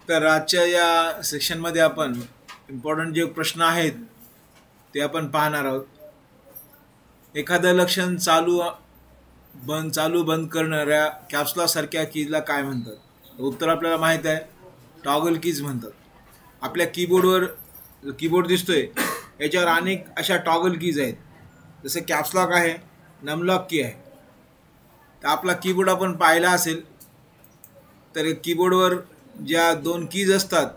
तर आजच्या या सेक्शनमध्ये आपण इम्पॉर्टंट जे प्रश्न आहेत ते आपण पाहणार आहोत. एखादं लक्षण चालू बंद करणाऱ्या कॅप्सला सारख्या कीजला काय म्हणतात? उत्तर आपल्याला माहित आहे, टॉगल कीज म्हणतात. आपल्या कीबोर्डवर कीबोर्ड दिसतोय याच्यावर अनेक अशा टॉगल कीज आहेत. जसे कॅप्सलॉक आहे, नमलॉक की आहे. तर आपला कीबोर्ड आपण पाहिला असेल तर कीबोर्डवर ज्या दोन कीज असतात,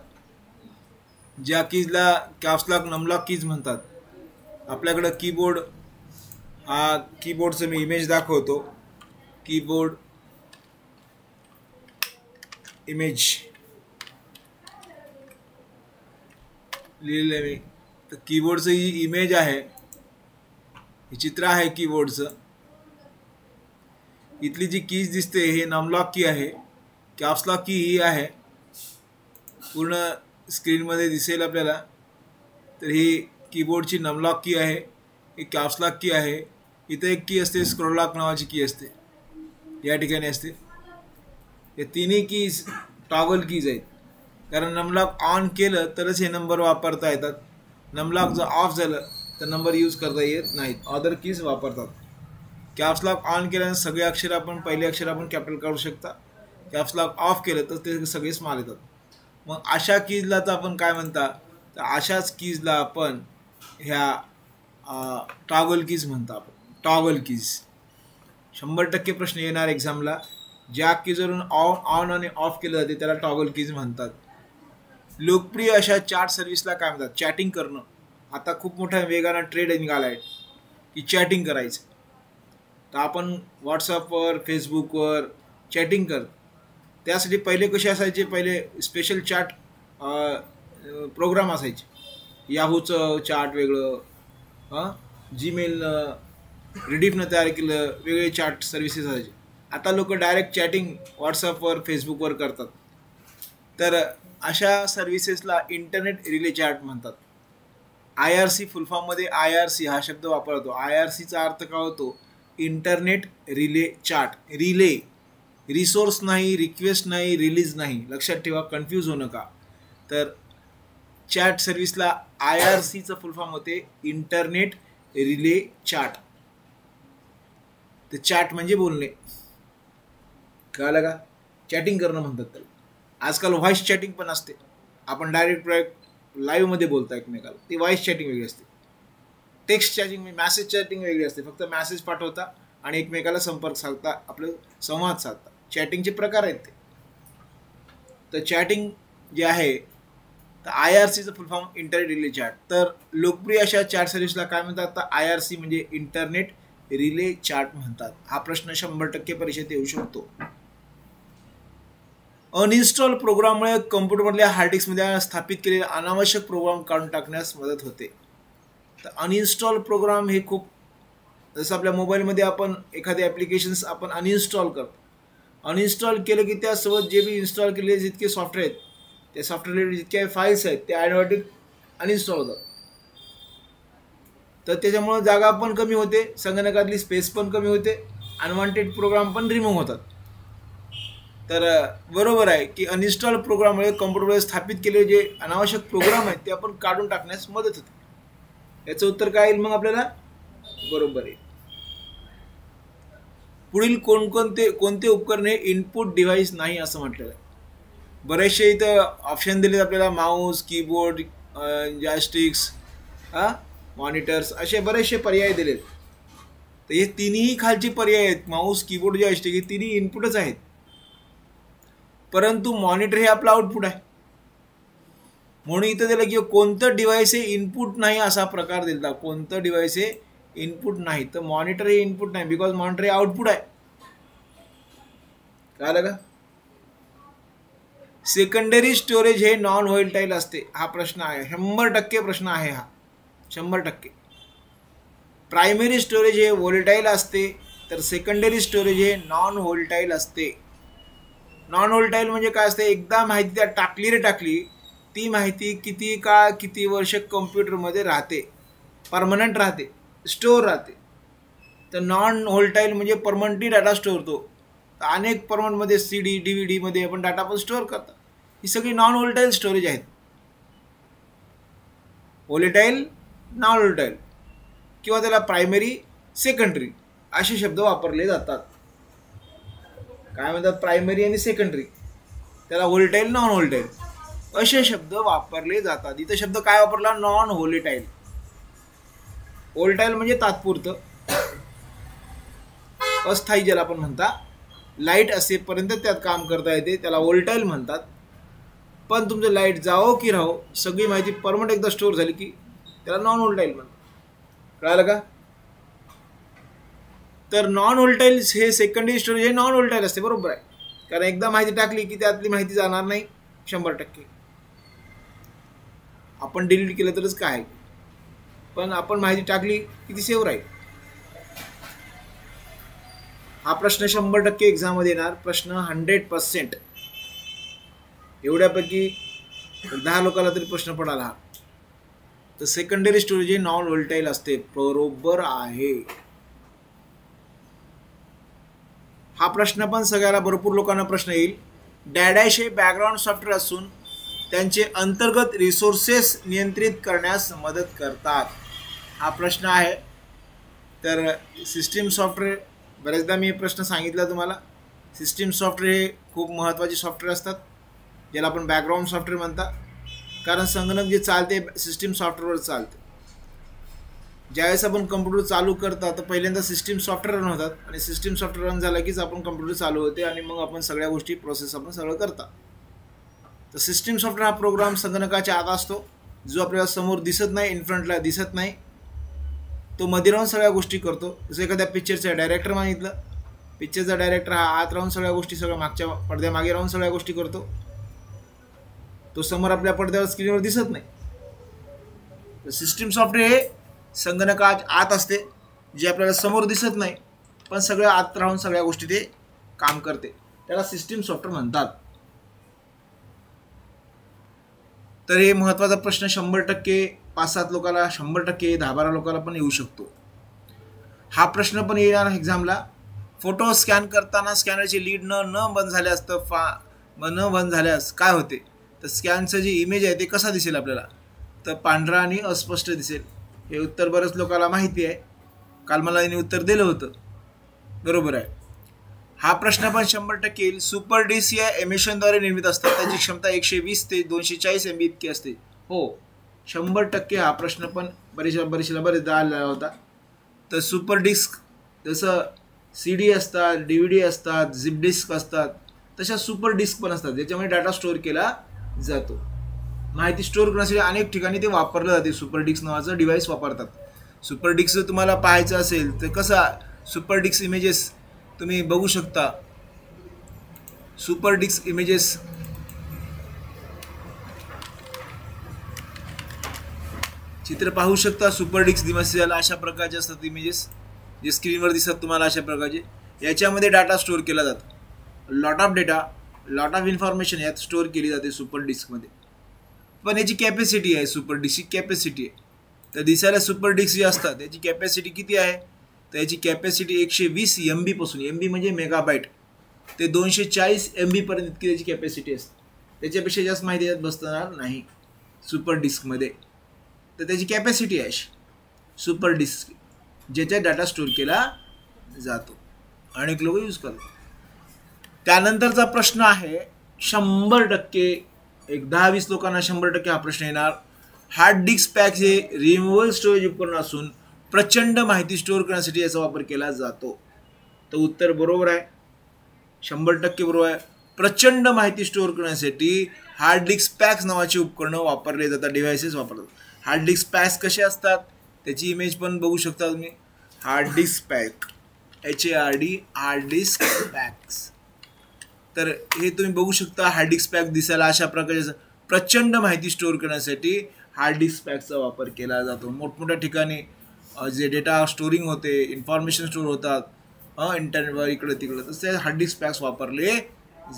ज्या कीजला कॅप्सलॉक नमलॉक कीज म्हणतात. आपल्याकडं कीबोर्ड हा कीबोर्डचं मी इमेज दाखवतो. कीबोर्ड इमेज लिहिलेलं मी. तर कीबोर्डचं ही इमेज आहे, हे चित्र आहे कीबोर्डचं. इथली जी कीज दिसते हे नमलॉक की आहे, कॅप्सलॉक की ही आहे. पूर्ण स्क्रीनमध्ये दिसेल आपल्याला. तर ही कीबोर्डची नमलॉक की आहे, ही कॅप्सलॉक की आहे. इथे एक की असते, स्क्रोल लॉक नावाची की असते, या ठिकाणी असते. या तिन्ही कीज टॉगल कीज आहेत, कारण नमलॉक ऑन केलं तरच हे नंबर वापरता येतात. नमलॉक जर ऑफ झालं तर नंबर यूज करता येत नाहीत, अदर कीज वापरतात. कॅप्सलॉक ऑन केल्यानं सगळे अक्षर आपण पहिले अक्षर आपण कॅपिटल करू शकता. कॅप्सलॉक ऑफ केलं तर ते सगळे स्मॉल येतात. मग अशा कीजला तर आपण काय म्हणता, तर अशाच कीजला आपण ह्या टॉगल कीज म्हणतो आपण. टॉगल कीज 100% प्रश्न येणार एक्झामला. ज्या कीजवरून ऑन आणि ऑफ केलं जाते त्याला टॉगल कीज म्हणतात. लोकप्रिय अशा चॅट सर्व्हिसला काय म्हणतात? चॅटिंग करणं. आता खूप मोठ्या वेगानं ट्रेंड निघाला आहे की चॅटिंग करायचं. तर आपण व्हॉट्सअपवर, फेसबुकवर चॅटिंग करतो. त्यासाठी पहिले कसे असायचे, पहिले स्पेशल चॅट प्रोग्राम असायचे. याहूचं चॅट वेगळं, जीमेलनं, रिडीफनं तयार केलं वेगळे चॅट सर्व्हिसेस असायचे. आता लोक डायरेक्ट चॅटिंग व्हॉट्सअपवर, फेसबुकवर करतात. तर अशा सर्व्हिसेसला इंटरनेट रिले चॅट म्हणतात. IRC फुल फॉर्ममध्ये IRC हा शब्द वापरतो. IRCचा अर्थ काय होतो? Internet relay chat. Relay, resource नाही, रिक्वेस्ट नाही, रिलीज नाही. लक्षात ठेवा, कन्फ्यूज होऊ नका. तर चॅट सर्व्हिसला IRCचं फुल फॉर्म होते इंटरनेट रिले चॅट. तर चॅट म्हणजे बोलणे, कळलं का? चॅटिंग करणं म्हणतात त्याला. आजकाल व्हॉइस चॅटिंग पण असते. आपण डायरेक्ट लाईव्हमध्ये बोलतो एकमेकाला, ती व्हॉइस चॅटिंग वेगळी असते. टेक्स्ट चॅटिंग, मॅसेज चॅटिंग वेगळी असते. फक्त मॅसेज पाठवता आणि एकमेकाला संपर्क साधता, आपलं संवाद साधता. चॅटिंगचे प्रकार आहेत ते. तर चॅटिंग जे आहे, तर IRCचं full form internet relay chat. तर लोकप्रिय अशा चॅट सर्व्हिसला काय म्हणतात? तर IRC म्हणजे इंटरनेट रिले चॅट म्हणतात. हा प्रश्न 100% परीक्षेत येऊ शकतो. अनइन्स्टॉल प्रोग्राममुळे कम्प्युटरमधल्या हार्ड डिस्कमध्ये स्थापित केलेले अनावश्यक प्रोग्राम काढून टाकण्यास मदत होते. तर अनइन्स्टॉल प्रोग्राम हे खूप, जसं आपल्या मोबाईलमध्ये आपण एखादे ॲप्लिकेशन्स आपण अनइन्स्टॉल करतो. अनइन्स्टॉल केलं की त्यासोबत जे बी इन्स्टॉल केलेले जितके सॉफ्टवेअर आहेत, त्या सॉफ्टवेअर जितके फाईल्स आहेत ते ऑटोमॅटिक अनइन्स्टॉल होतात. तर त्याच्यामुळं जागा पण कमी होते, संगणकातली स्पेस पण कमी होते, अनवॉन्टेड प्रोग्राम पण रिमूव्ह होतात. तर बरोबर आहे की अनइन्स्टॉल प्रोग्राममुळे कम्प्युटरवर स्थापित केलेले जे अनावश्यक प्रोग्राम आहेत ते आपण काढून टाकण्यास मदत होते. याचं उत्तर काय येईल मग आपल्याला? बरोबर आहे. पुढील कोणते उपकरणे इनपुट डिव्हाइस नाही असं म्हटलेलं आहे? बरेचसे इथं ऑप्शन दिलेत आपल्याला. माऊस, कीबोर्ड, जॉयस्टिक्स, मॉनिटर्स, असे बरेचसे पर्याय दिलेत. तर हे तिन्ही खालचे पर्याय आहेत, माऊस, कीबोर्ड, जॉयस्टिक, हे तिन्ही इनपुटच आहेत. परंतु मॉनिटर हे आपलं आउटपुट आहे. म्हणून इथं दिलं की कोणतं डिव्हाइस हे इनपुट नाही असा प्रकार दिला. कोणतं डिव्हाइस हे इनपुट नाही, तर मॉनिटर हे इनपुट नाही, बिकॉज मॉनिटर हे आउटपुट आहे. कळलं का? सेकंडरी स्टोरेज हे नॉन व्होलेटाईल असते. हा प्रश्न आहे, 100% प्रश्न आहे हा, 100%. प्रायमरी स्टोरेज हे व्होलेटाईल असते, तर सेकंडरी स्टोरेज हे नॉन व्होलेटाईल असते. नॉन व्होलेटाईल म्हणजे काय असते? एकदा माहिती त्यात टाकली रे टाकली, ती माहिती किती काळ, किती वर्ष कम्प्युटरमध्ये राहते, परमनंट राहते, स्टोअर राहते. तर नॉन व्होलेटाईल म्हणजे परमनंटली डाटा स्टोअर होतो. अनेक परमनंटमध्ये CD, DVD मध्ये आपण डाटा पण स्टोअर करतात. ही सगळी नॉन व्होलेटाईल स्टोरेज आहेत. व्होलेटाईल, नॉन व्होलेटाईल किंवा त्याला प्रायमरी, सेकंडरी असे शब्द वापरले जातात. काय म्हणतात? प्रायमरी आणि सेकंडरी, त्याला व्होलेटाईल, नॉन व्होलेटाईल असे शब्द वापरले जातात. इथं शब्द काय वापरला? नॉन व्होलेटाईल. व्होलेटाईल म्हणजे तात्पुरतं, अस्थायी ज्याला आपण म्हणता, लाईट असेपर्यंत त्यात काम करता येते, त्याला व्होलेटाईल म्हणतात. पण तुमचं लाईट जावो की राहो, सगळी माहिती परमनंट एकदा स्टोअर झाली की त्याला नॉन व्होलेटाईल म्हणतात. कळालं का? तर नॉन व्होलेटाईल हे सेकंडरी स्टोरेज हे नॉन व्होलेटाईल असते, बरोबर आहे. कारण एकदा माहिती टाकली की त्यातली माहिती जाणार नाही 100%. आपण डिलीट केलं तरच काय, पण आपण माहिती टाकली की ती सेव्ह राहील. हा प्रश्न 100% एक्झाममध्ये येणार. प्रश्न 100%. एवढ्यापैकी 10 लोकांना तरी प्रश्न पडाला हा. तर सेकंडरी स्टोरेज हे नॉन व्होलेटाईल असते, बरोबर आहे. हा प्रश्न पण सगळ्याला, भरपूर लोकांना प्रश्न येईल. डॅडॅश हे बॅकग्राऊंड सॉफ्टवेअर असून त्यांचे अंतर्गत रिसोर्सेस नियंत्रित करण्यास मदत करतात. हा प्रश्न आहे. तर सिस्टीम सॉफ्टवेअर, बरेचदा मी हे प्रश्न सांगितला तुम्हाला. सिस्टीम सॉफ्टवेअर हे खूप महत्त्वाचे सॉफ्टवेअर असतात, ज्याला आपण बॅकग्राऊंड सॉफ्टवेअर म्हणतात. कारण संगणक जे चालते सिस्टीम सॉफ्टवेअरवर चालते. ज्यावेळेस आपण कम्प्युटर चालू करता तर पहिल्यांदा सिस्टीम सॉफ्टवेअर रन होतात, आणि सिस्टीम सॉफ्टवेअर रन झाला कीच आपण कम्प्युटर चालू होते, आणि मग आपण सगळ्या गोष्टी प्रोसेस आपण सगळं करता. तर सिस्टीम सॉफ्टवेअर हा प्रोग्राम संगणकाच्या आत असतो, जो आपल्याला समोर दिसत नाही, इनफ्रंटला दिसत नाही. तो मध्ये राहून सगळ्या गोष्टी करतो. जसं एखाद्या पिक्चरचा डायरेक्टर मागितलं, पिक्चरचा डायरेक्टर हा आत राहून सगळ्या गोष्टी, सगळ्या मागच्या पडद्यामागे राहून सगळ्या गोष्टी करतो. तो समोर आपल्या पडद्यावर स्क्रीनवर दिसत नाही. तर सिस्टीम सॉफ्टवेअर हे संगणकाच्या आत असते, जे आपल्याला समोर दिसत नाही, पण सगळ्या आत राहून सगळ्या गोष्टी ते काम करते. त्याला सिस्टीम सॉफ्टवेअर म्हणतात. तर हे महत्त्वाचा प्रश्न 100% 5-7 लोकांना, 100% 10-12 लोकांना पण येऊ शकतो. हा प्रश्न पण येणार एक्झामला. फोटो स्कॅन करताना स्कॅनरची लीड न बंद झाल्यास न बंद झाल्यास काय होते? तर स्कॅनचं जे इमेज आहे ते कसा दिसेल आपल्याला? तर पांढरा आणि अस्पष्ट दिसेल. हे उत्तर बऱ्याच लोकांना माहिती आहे, काल मला यांनी उत्तर दिलं होतं, बरोबर आहे. हा प्रश्न पण 100% येईल. सुपर डिस्क या एमिशनद्वारे निर्मित असतात, त्याची क्षमता 120 ते 240 MB इतकी असते. हो, 100% हा प्रश्न पण बरेचदा आलेला होता. तर सुपर डिस्क, जसं CD असतात, DVD असतात, झिप डिस्क असतात, तशा सुपर डिस्क पण असतात, ज्याच्यामध्ये डाटा स्टोअर केला जातो. माहिती स्टोअर करण्यासाठी अनेक ठिकाणी ते वापरलं जाते. सुपर डिस्क नावाचं डिव्हाइस वापरतात. सुपर डिस्क जर तुम्हाला पाहायचं असेल तर कसा सुपर डिस्क इमेजेस तुम्ही बघू शकता. सुपर डिस्क इमेजेस चित्र पाहू शकता. सुपर डिस्क दिवसाला अशा प्रकारचे असतात इमेजेस, जे स्क्रीनवर दिसतात तुम्हाला अशा प्रकारचे. याच्यामध्ये डाटा स्टोअर केला जातो. Lot of data, lot of information यात स्टोअर केली जाते सुपर डिस्कमध्ये. पण याची कॅपॅसिटी आहे, सुपर डिस्कची कॅपॅसिटी आहे. तर दिसायला सुपर डिस्क जे असतात याची कॅपॅसिटी किती आहे? तर याची कॅपॅसिटी 120 MB पासून, MB म्हणजे मेगाबाईट, ते 240 MB पर्यंत इतकी त्याची कॅपॅसिटी असते. त्याच्यापेक्षा जास्त माहिती यात बसणार नाही सुपर डिस्कमध्ये. तर त्याची कॅपॅसिटी आहे सुपर डिस्क, ज्याच्यात डाटा स्टोअर केला जातो. अनेक लोक यूज करतात. त्यानंतरचा प्रश्न आहे 100%, एक 10-20 लोकांना 100% हा प्रश्न येणार. हार्ड डिस्क पॅक हे रिमूव्हल स्टोरेज उपकरण असून प्रचंड माहिती स्टोअर करण्यासाठी याचा वापर केला जातो. तर उत्तर बरोबर आहे, 100% बरोबर आहे. प्रचंड माहिती स्टोअर करण्यासाठी हार्ड डिस्क पॅक्स नावाचे उपकरणं वापरले जातात, डिव्हाइसेस वापरतात. हार्ड डिस्क पॅक्स कसे असतात त्याची इमेज पण बघू शकता तुम्ही. Hard disk pack, HARD, hard disk packs. तर हे तुम्ही बघू शकता. हार्ड डिस्क पॅक दिसायला अशा प्रकारचे. प्रचंड माहिती स्टोअर करण्यासाठी हार्ड डिस्क पॅकचा वापर केला जातो. मोठमोठ्या ठिकाणी जे डेटा स्टोरिंग होते, इन्फॉर्मेशन स्टोअर होतात इंटरनेटवर इकडं तिकडं, तर ते हार्ड डिस्क पॅक्स वापरले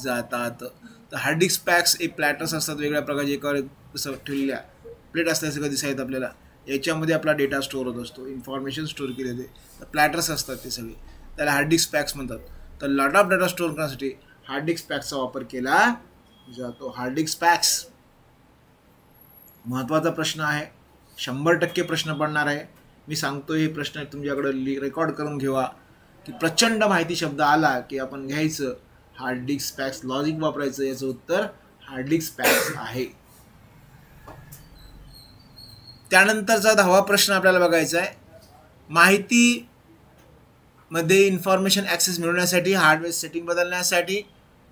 जातात. तर हार्ड डिस्क पॅक्स एक प्लॅटर्स असतात वेगळ्या प्रकारचे, एकावर कसं ठेवलेल्या प्लेट असतात सगळं दिसायत आपल्याला. याच्यामध्ये आपला डेटा स्टोअर होत असतो, इन्फॉर्मेशन स्टोअर केले ते. तर प्लॅटर्स असतात ते सगळे, त्याला हार्ड डिस्क पॅक्स म्हणतात. तर लॉट ऑफ डेटा स्टोअर करण्यासाठी हार्ड डिस्क पॅकचा वापर केला जातो. हार्ड डिस्क पॅक्स महत्त्वाचा प्रश्न आहे, 100% प्रश्न पडणार आहे. मी सांगतो हे प्रश्न तुमच्याकडे रेकॉर्ड करून घेवा की प्रचंड माहिती शब्द आला की आपण घ्यायचं हार्ड डिस्क पॅक्स, लॉजिक वापरायचं. याचं उत्तर हार्ड डिस्क पॅक्स आहे. त्यानंतरचा 10वा प्रश्न आपल्याला बघायचा आहे. माहिती मध्ये इन्फॉर्मेशन ॲक्सेस मिळवण्यासाठी, हार्डवेअर सेटिंग बदलण्यासाठी,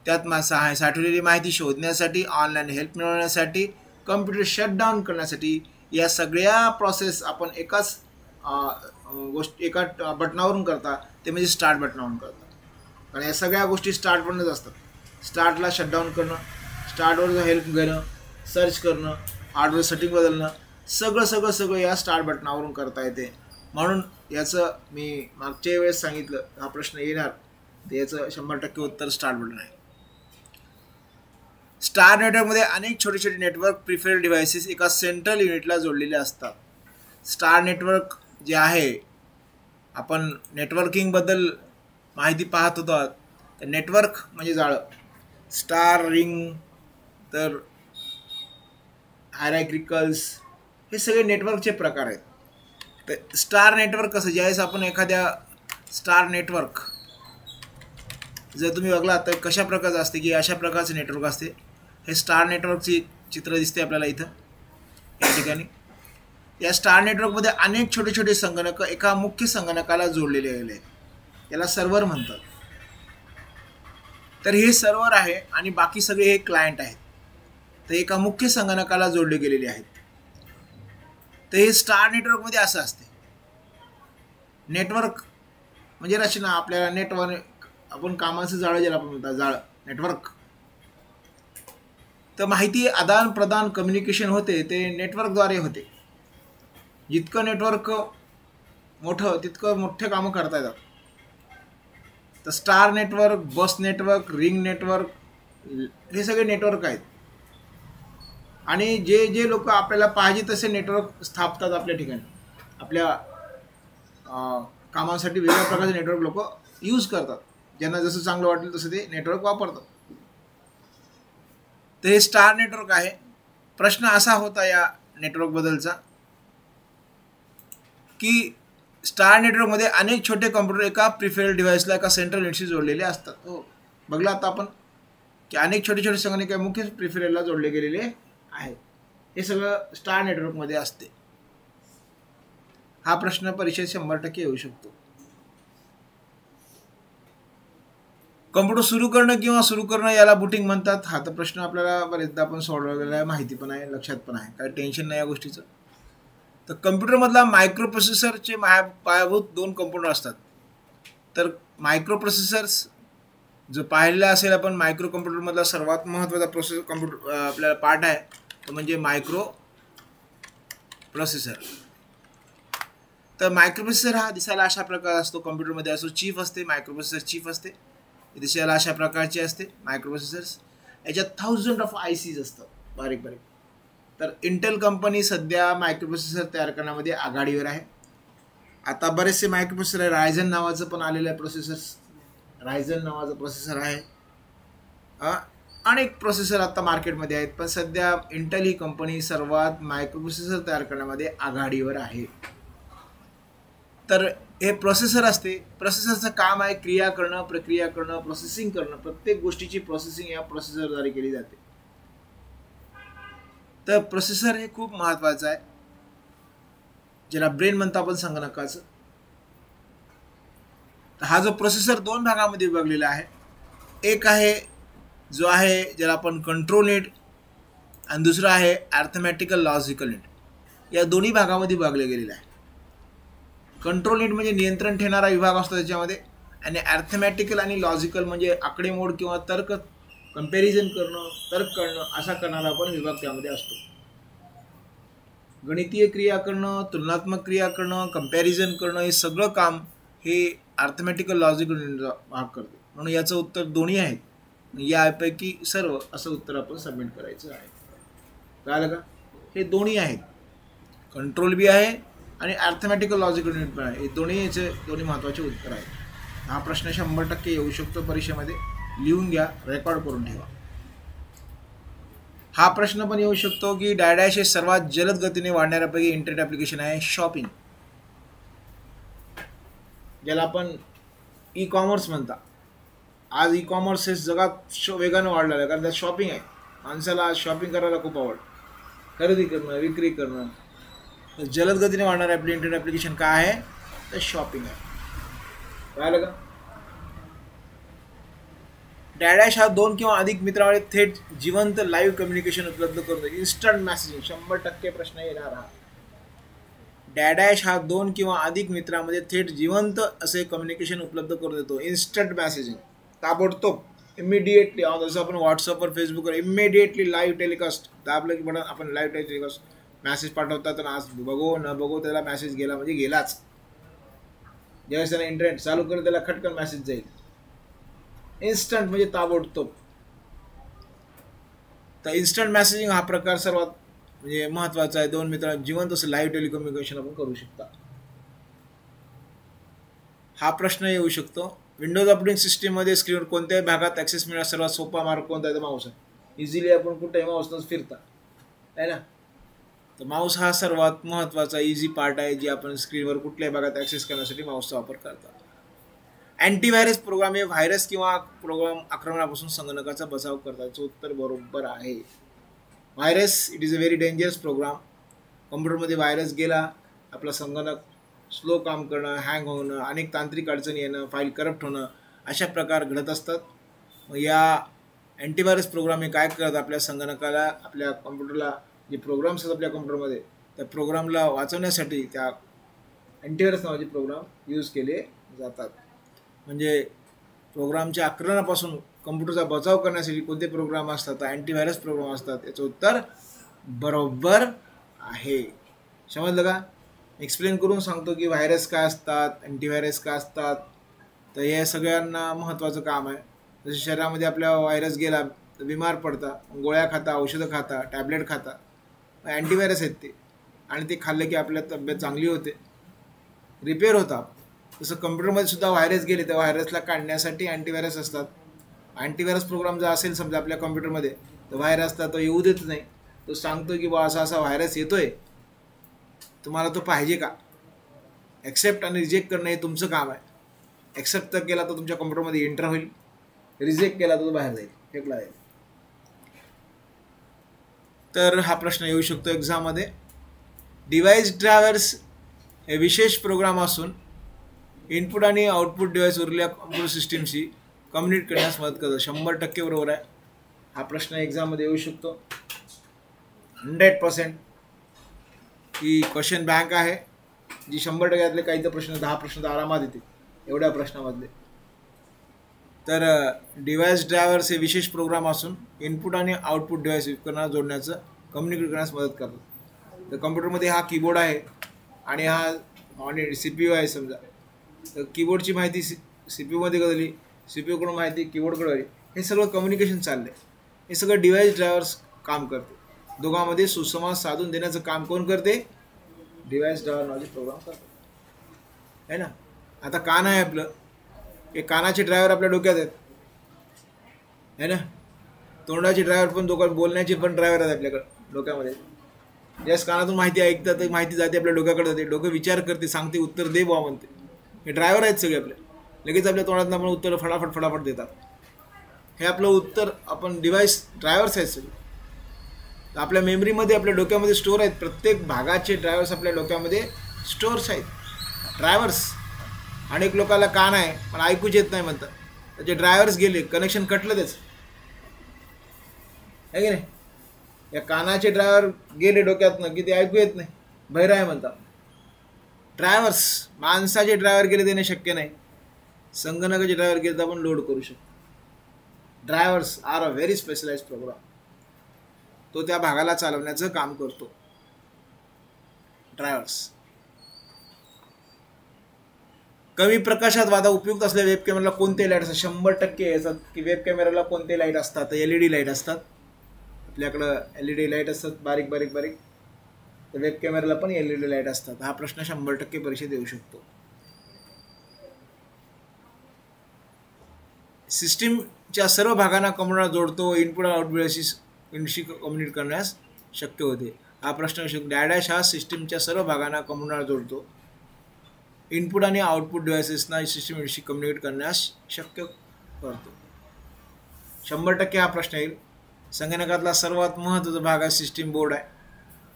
त्यात साठवलेली माहिती शोधण्यासाठी, ऑनलाईन हेल्प मिळवण्यासाठी, कम्प्युटर शटडाऊन करण्यासाठी, या सगळ्या प्रोसेस आपण एका बटनावरून करता, ते म्हणजे स्टार्ट बटनावरून करता. कारण या सगळ्या गोष्टी स्टार्टवरूनच असतात. स्टार्टला शटडाऊन करणं, स्टार्टवर हेल्प घेणं, सर्च करणं, हार्डवेअर सेटिंग बदलणं, सगळं या स्टार्ट बटनावरून करता येते. म्हणून याचं मी मागच्या वेळेस सांगितलं, हा प्रश्न येणार, तर याचं 100% उत्तर स्टार्ट बटन आहे. स्टार नेटवर्कमध्ये अनेक छोटे छोटे नेटवर्क प्रिफर्ड डिव्हाइसेस एका सेंट्रल युनिटला जोडलेले असतात. स्टार नेटवर्क जे आहे, आपण नेटवर्किंगबद्दल माहिती पाहत होतो. तर नेटवर्क म्हणजे जाळं, स्टार, रिंग, तर हायरार्किकल्स, हे सगळे नेटवर्कचे प्रकार आहेत. तर स्टार नेटवर्क कसं, ज्यावेळेस आपण एखाद्या स्टार नेटवर्क जर तुम्ही बघला तर कशा प्रकारचं असते की अशा प्रकारचे नेटवर्क असते. हे स्टार नेटवर्कची चित्र दिसते आपल्याला इथं या ठिकाणी. या स्टार नेटवर्कमध्ये अनेक छोटे छोटे संगणक एका मुख्य संगणकाला जोडलेले आहेत. याला सर्व्हर म्हणतात. तर हे सर्व्हर आहे आणि बाकी सगळे हे क्लायंट आहेत. तर एका मुख्य संगणकाला जोडले गेलेले आहेत. तर हे स्टार नेटवर्कमध्ये असं असते. नेटवर्क म्हणजे रचना, आपल्याला नेटवर्क, आपण कामाचं जाळं ज्याला आपण म्हणतात, जाळं नेटवर्क. तर माहिती आदान प्रदान, कम्युनिकेशन होते ते नेटवर्कद्वारे होते. जितकं नेटवर्क मोठं तितकं मोठे कामं करता येतात. तर स्टार नेटवर्क, बस नेटवर्क, रिंग नेटवर्क, हे सगळे नेटवर्क आहेत. आणि जे जे लोक आपल्याला पाहिजे तसे नेटवर्क स्थापतात आपल्या ठिकाणी, आपल्या कामासाठी वेगवेगळ्या प्रकारचे नेटवर्क लोक यूज करतात. ज्यांना जसं चांगलं वाटेल तसं ते नेटवर्क वापरतात. तर हे स्टार नेटवर्क आहे. प्रश्न असा होता या नेटवर्कबद्दलचा की स्टार नेटवर्कमध्ये अनेक छोटे कॉम्प्युटर एका प्रिफर्ड डिव्हाइसला, एका सेंट्रल युनिटशी जोडलेले असतात. हो, बघला आता आपण की अनेक छोटे छोटे संगणक मुख्य प्रिफरेलला जोडले गेलेले आहेत. हे सगळं स्टार नेटवर्कमध्ये असते. हा प्रश्न परीक्षेत 100% येऊ शकतो. कॉम्प्युटर सुरू करणं किंवा सुरू करणं याला बूटिंग म्हणतात. हा तर प्रश्न आपल्याला बरेचदा आपण सोडवलेला आहे, माहिती पण आहे, लक्षात पण आहे, काही टेन्शन नाही या गोष्टीचं. तर कम्प्युटरमधला मायक्रो प्रोसेसरचे पायाभूत 2 कंपोनंट असतात. तर मायक्रो प्रोसेसर्स जो पाहिलेला असेल आपण, मायक्रो कम्प्युटरमधला सर्वात महत्त्वाचा कम्प्युटर आपल्याला पार्ट आहे तो म्हणजे मायक्रो प्रोसेसर. तर मायक्रो प्रोसेसर हा दिसायला अशा प्रकार असतो, कम्प्युटरमध्ये असतो, चीफ असते, मायक्रो प्रोसेसर चीफ असते, दिसायला अशा प्रकारची असते मायक्रो प्रोसेसर्स. याच्यात 1000 ऑफ ICs असतात, बारीक बारीक. तर इंटेल कंपनी सध्या मायक्रो प्रोसेसर तयार करण्यामध्ये आघाडीवर आहे. आता बरेचसे मायक्रो प्रोसेसर आहे, रायझन नावाचं पण आलेलं आहे प्रोसेसर्स, रायझन नावाचं प्रोसेसर आहे. अनेक प्रोसेसर आता मार्केटमध्ये आहेत, पण सध्या इंटेल ही कंपनी सर्वात मायक्रो प्रोसेसर तयार करण्यामध्ये आघाडीवर आहे. तर हे प्रोसेसर असते. प्रोसेसरचं काम आहे क्रिया करणं, प्रक्रिया करणं, प्रोसेसिंग करणं. प्रत्येक गोष्टीची प्रोसेसिंग या प्रोसेसरद्वारे केली जाते. तर प्रोसेसर हे खूप महत्त्वाचं आहे, ज्याला ब्रेन म्हणतो आपण संगणकाचं. तर हा जो प्रोसेसर 2 भागामध्ये विभागलेला आहे. एक आहे जो आहे ज्याला आपण कंट्रोल युनिट, आणि दुसरा आहे अर्थमॅटिकल लॉजिकल युनिट. या दोन्ही भागामध्ये विभागले गेलेले आहे. कंट्रोल युनिट म्हणजे नियंत्रण ठेवणारा विभाग असतो त्याच्यामध्ये, आणि अर्थमॅटिकल आणि लॉजिकल म्हणजे आकडेमोड किंवा तर्क, कंपॅरिझन करणं, तर्क करणं असा करणारा पण विभाग त्यामध्ये असतो. गणितीय क्रिया करणं, तुलनात्मक क्रिया करणं, कंपॅरिझन करणं, हे सगळं काम हे अर्थमॅटिकल लॉजिकल युनिटचा भाग करतो. म्हणून याचं उत्तर दोन्ही आहेत. यापैकी सर्व असं उत्तर आपण सबमिट करायचं आहे. कळलं का? हे दोन्ही आहेत, कंट्रोल बी आहे आणि अर्थमॅटिकल लॉजिकल युनिट पण आहे. हे दोन्ही महत्त्वाचे उत्तर आहेत. हा प्रश्न 100% येऊ शकतो परीक्षेमध्ये. लिहून घ्या, रेकॉर्ड करून ठेवा. हा प्रश्न पण येऊ शकतो की डॅडॅश हे सर्वात जलद गतीने वाढणाऱ्यापैकी इंटरनेट ॲप्लिकेशन आहे शॉपिंग, ज्याला आपण ई कॉमर्स म्हणता. आज ई कॉमर्स हे जगात वेगानं वाढलेलं आहे, कारण त्यात शॉपिंग आहे. माणसाला आज शॉपिंग करायला खूप आवड, खरेदी करणं, विक्री करणं. तर जलद गतीने वाढणारं आपले इंटरनेट ॲप्लिकेशन काय आहे, तर शॉपिंग आहे. कळालं का? डॅडॅश हा 2 किंवा अधिक मित्रांमध्ये थेट जिवंत लाईव्ह कम्युनिकेशन उपलब्ध करतो. इन्स्टंट मेसेजिंग 100% प्रश्न येणार हा. डॅडॅश हा 2 किंवा अधिक मित्रांमध्ये थेट जिवंत असे कम्युनिकेशन उपलब्ध करून देतो. इन्स्टंट मेसेजिंग, ताबडतोब, इमिडिएटली. जसं आपण व्हॉट्सअपवर, फेसबुकवर इमिडिएटली लाईव्ह टेलिकास्ट दाबलं की म्हणून आपण लाईव्ह टेलिकास्ट मेसेज पाठवतात, आणि आज बघो न बघो त्याला मेसेज गेला म्हणजे गेलाच. ज्यावेळेस त्याला इंटरनेट चालू करेल त्याला खटकन मेसेज जाईल. इन्स्टंट म्हणजे ताबडतोब. तर इन्स्टंट मेसेजिंग हा प्रकार सर्वात म्हणजे महत्त्वाचा आहे. 2 मित्रांना जिवंत असं लाईव्ह टेलिकम्युनिकेशन आपण करू शकता. हा प्रश्न येऊ शकतो. विंडोज ऑपरेटिंग सिस्टीममध्ये स्क्रीनवर कोणत्याही भागात ॲक्सेस मिळण्यास सर्वात सोपा मार्ग कोणता आहे? तर माऊस आहे. इझिली आपण कुठेही माऊसनंच फिरता आहे ना. तर माऊस हा सर्वात महत्त्वाचा इझी पार्ट आहे, जी आपण स्क्रीनवर कुठल्याही भागात ॲक्सेस करण्यासाठी माऊसचा वापर करता. अँटीव्हायरस प्रोग्राम हे व्हायरस किंवा प्रोग्राम आक्रमणापासून संगणकाचा बचाव करतात. याचं उत्तर बरोबर आहे. Virus it is a very dangerous program. कम्प्युटरमध्ये व्हायरस गेला, आपला संगणक स्लो काम करणं, हँग होणं, अनेक तांत्रिक अडचणी येणं, फाईल करप्ट होणं, अशा प्रकार घडत असतात. मग या अँटीव्हायरस प्रोग्राम हे काय करतात, आपल्या संगणकाला, आपल्या कम्प्युटरला जे प्रोग्राम्स आहेत आपल्या कम्प्युटरमध्ये, त्या प्रोग्रामला वाचवण्यासाठी त्या अँटीव्हायरस नावाचे प्रोग्राम यूज केले जातात. म्हणजे प्रोग्रामच्या आक्रमणापासून कम्प्युटरचा बचाव करण्यासाठी कोणते प्रोग्राम असतात? अँटीव्हायरस प्रोग्राम असतात. याचं उत्तर बरोबर आहे. समजलं का? एक्सप्लेन करून सांगतो की व्हायरस काय असतात, अँटीव्हायरस काय असतात. तर हे सगळ्यांना महत्त्वाचं काम आहे. जसं शरीरामध्ये आपल्या व्हायरस गेला तर बिमार पडता, गोळ्या खाता, औषधं खाता, टॅबलेट खाता, अँटीव्हायरस आहेत ते, आणि ते खाल्लं की आपल्या तब्येत चांगली होते, रिपेअर होता. तसं कम्प्युटरमध्ये सुद्धा व्हायरस गेले तर व्हायरसला काढण्यासाठी अँटीव्हायरस असतात. अँटीव्हायरस प्रोग्राम जर असेल समजा आपल्या कम्प्युटरमध्ये, तर व्हायरसला तो येऊ देत नाही. तो सांगतो की बा असा असा व्हायरस येतोय, तुम्हाला तो पाहिजे का? ॲक्सेप्ट आणि रिजेक्ट करणं हे तुमचं काम आहे. ॲक्सेप्ट तर केला तर तुमच्या कम्प्युटरमध्ये एंटर होईल, रिजेक्ट केला तर तो बाहेर जाईल, फेकला जाईल. तर हा प्रश्न येऊ शकतो एक्झाममध्ये. डिव्हाइस ड्रायव्हर्स हे विशेष प्रोग्राम असून इनपुट आणि आउटपुट डिव्हाइस उरलेल्या कम्प्युटर सिस्टीमशी कम्युनिकेट करण्यास मदत करतात. 100% बरोबर आहे. हा प्रश्न एक्झाममध्ये येऊ शकतो 100%. ही क्वेश्चन बँक आहे, जी 100%. काही तर प्रश्न 10 प्रश्न तर आरामात येते एवढ्या प्रश्नामधले. तर डिव्हाइस ड्रायव्हर्स हे विशेष प्रोग्राम असून इनपुट आणि आउटपुट डिव्हाइस उपकरणाला जोडण्याचं, कम्युनिकेट करण्यास मदत करतात. तर कम्प्युटरमध्ये हा कीबोर्ड आहे आणि हा CPU आहे समजा. तर कीबोर्डची माहिती CPU मध्ये बदलली, CPU कडून माहिती कीबोर्डकडे आली. हे सगळं कम्युनिकेशन चाललं आहे. हे सगळं डिव्हाइस ड्रायव्हर्स काम करते. दोघांमध्ये सुसंवाद साधून देण्याचं काम कोण करते? डिव्हाइस ड्रायव्हर नावाचे प्रोग्राम करतात, आहे ना. आता कान आहे आपलं, हे कानाचे ड्रायव्हर आपल्या डोक्यात आहेत, है ना. तोंडाचे ड्रायव्हर पण बोलण्याचे पण ड्रायव्हर आहेत आपल्याकडे डोक्यामध्ये. ज्यास कानातून माहिती ऐकतात, माहिती जाते आपल्या डोक्याकडे जाते, डोकं विचार करते, सांगते, उत्तर दे बुवा म्हणते. हे ड्रायव्हर आहेत सगळे आपले. लगेच आपल्या तोंडातून आपण उत्तर फटाफट देतात. हे आपलं उत्तर आपण डिव्हाइस ड्रायव्हर्स आहेत सगळे. आपल्या मेमरीमध्ये, आपल्या डोक्यामध्ये स्टोअर आहेत. प्रत्येक भागाचे ड्रायव्हर्स आपल्या डोक्यामध्ये स्टोअर्स आहेत, ड्रायव्हर्स. अनेक लोकांना कान आहे पण ऐकूच येत नाही म्हणतात. त्याचे ड्रायव्हर्स गेले, कनेक्शन कटलं त्याचं, आहे की नाही. या कानाचे ड्रायव्हर गेले डोक्यातनं की ते ऐकू येत नाही, बहिर आहे म्हणतात. ड्रायव्हर्स, माणसाचे ड्रायव्हर गेले देणे शक्य नाही. संगणकाचे ड्रायव्हर गेले तर आपण लोड करू शकतो. Drivers are a very specialize program. तो त्या भागाला चालवण्याचं काम करतो, ड्रायव्हर्स. कमी प्रकाशात वादा उपयुक्त असलेल्या वेब कॅमेराला कोणते लाईट असतात? 100% याचं की वेब कॅमेराला कोणते लाईट असतात? LED लाईट असतात. आपल्याकडं LED लाईट असतात बारीक. तर वेब कॅमेराला पण LED लाईट असतात. हा प्रश्न 100% परीक्षेत येऊ शकतो. सिस्टीमच्या सर्व भागांना कम्प्युटरला जोडतो. इनपुट आउटपुट इंडस्ट्री कम्युनिकेट करण्यास शक्य होते. हा प्रश्न डॅडॅश हा सिस्टीमच्या सर्व भागांना कम्प्युटरला जोडतो. इनपुट आणि आउटपुट डिव्हायसेसना सिस्टीम इंडस्ट्री कम्युनिकेट करण्यास शक्य करतो. 100% हा प्रश्न येईल. संगणकातला सर्वात महत्त्वाचा भाग आहे सिस्टीम बोर्ड आहे.